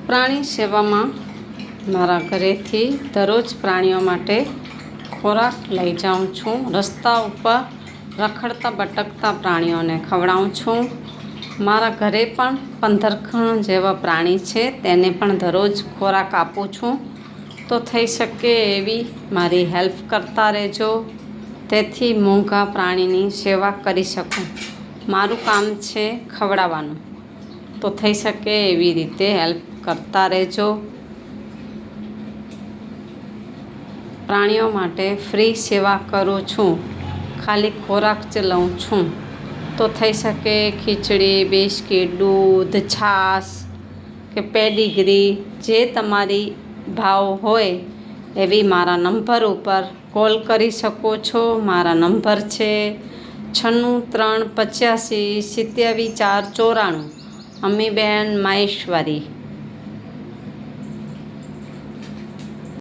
પ્રાણી સેવામાં મારા ઘરેથી દરરોજ પ્રાણીઓ માટે ખોરાક લઈ જાઉં છું. રસ્તા ઉપર રખડતા ભટકતા પ્રાણીઓને ખવડાવું છું. મારા ઘરે પણ 15 જેવા પ્રાણી છે, તેને પણ દરરોજ ખોરાક આપું છું. તો થઈ શકે એવી મારી હેલ્પ કરતા રહેજો, તેથી મોંઘા પ્રાણીની સેવા કરી શકું. મારું કામ છે ખવડાવવાનું, તો થઈ શકે એવી રીતે હેલ્પ કરતા રહેજો. પ્રાણીઓ માટે ફ્રી સેવા કરું છું, ખાલી ખોરાક જ લઉં છું. તો થઈ શકે ખીચડી, બિસ્કિટ, દૂધ, છાશ કે પેડિગ્રી, જે તમારી ભાવ હોય એવી મારા નંબર ઉપર કોલ કરી શકો છો. મારા નંબર છે 96 3 85 27 4 94. અમીબેન માહેશ્વરી.